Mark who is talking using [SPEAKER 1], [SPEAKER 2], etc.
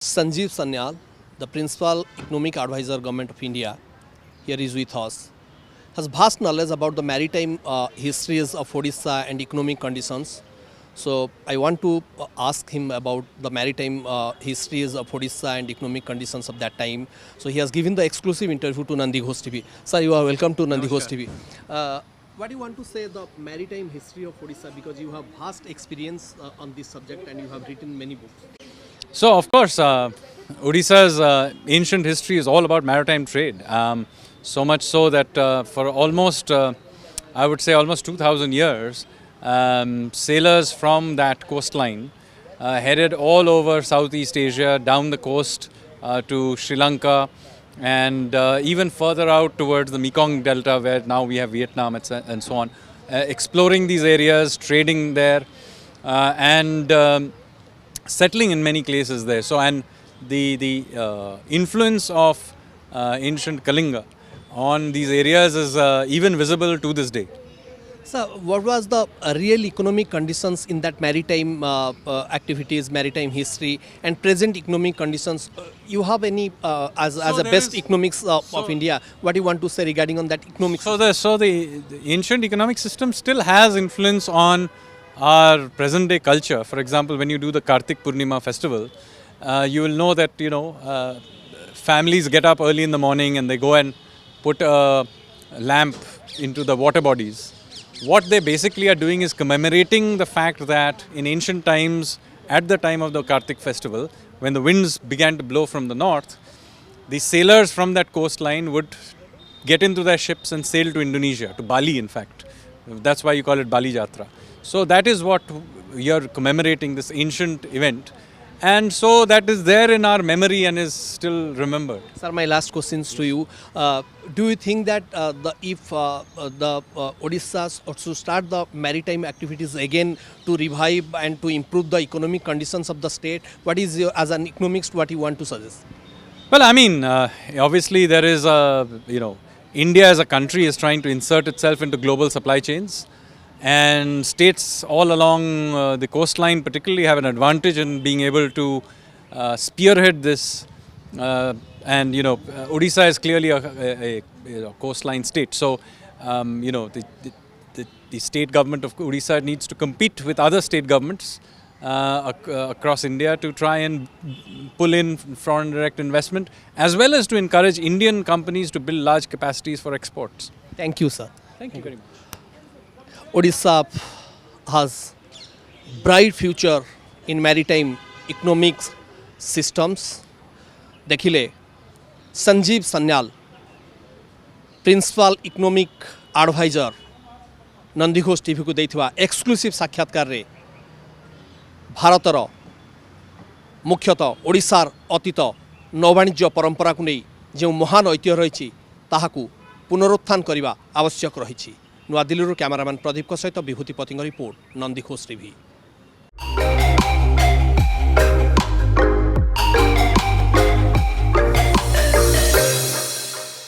[SPEAKER 1] Sanjeev Sanyal, the Principal Economic Advisor Government of India, here is with us, has vast knowledge about the maritime histories of Odisha and economic conditions. So I want to ask him about the maritime histories of Odisha and economic conditions of that time. So he has given the exclusive interview to Nandi Ghosh TV. Sir, you are welcome to Nandi Ghosh TV. What do you want to say the maritime history of Odisha, because you have vast experience on this subject and you have written many books.
[SPEAKER 2] So, of course, Odisha's ancient history is all about maritime trade. So much so that for almost, I would say, almost 2,000 years, sailors from that coastline headed all over Southeast Asia, down the coast to Sri Lanka, and even further out towards the Mekong Delta, where now we have Vietnam and so on, exploring these areas, trading there, and settling in many places there. So, and the influence of ancient Kalinga on these areas is even visible to this day.
[SPEAKER 1] So, what was the real economic conditions in that maritime activities, maritime history, and present economic conditions? You have any as a best economics of India? What do you want to say regarding on that economics?
[SPEAKER 2] So the ancient economic system still has influence on our present day culture. For example, when you do the Kartik Purnima festival, you will know that families get up early in the morning and they go and put a lamp into the water bodies. What they basically are doing is commemorating the fact that in ancient times, at the time of the Kartik festival, when the winds began to blow from the north, the sailors from that coastline would get into their ships and sail to Indonesia, to Bali in fact. That's why you call it Bali Jatra. So that is what you're commemorating, this ancient event. And so that is there in our memory and is still remembered.
[SPEAKER 1] Sir, my last questions to you. Do you think that if the Odisha should start the maritime activities again to revive and to improve the economic conditions of the state, what is your, as an economist, what you want to suggest?
[SPEAKER 2] Well, I mean, obviously there is India as a country is trying to insert itself into global supply chains. And states all along the coastline particularly have an advantage in being able to spearhead this. And Odisha is clearly a coastline state. So, the state government of Odisha needs to compete with other state governments across India to try and pull in foreign direct investment, as well as to encourage Indian companies to build large capacities for exports.
[SPEAKER 1] Thank you, sir.
[SPEAKER 2] Thank you very much.
[SPEAKER 1] Odisha has bright future in maritime economics systems. देखिले Sanjeev Sanyal principal economic adviser Nandi Ghosh TV को देथिवा exclusive साक्षात्कार रे भारतर मुख्यतः ओडिशार अतीत नौवाणिज्य परंपरा को नहीं जो महान ऐतिह्य रही ताहाकू पुनरुत्थान करने आवश्यक रही। नुआदिल्ली कैमरामैन प्रदीप सहित विभूति पति रिपोर्ट नंदी घोष टीवी।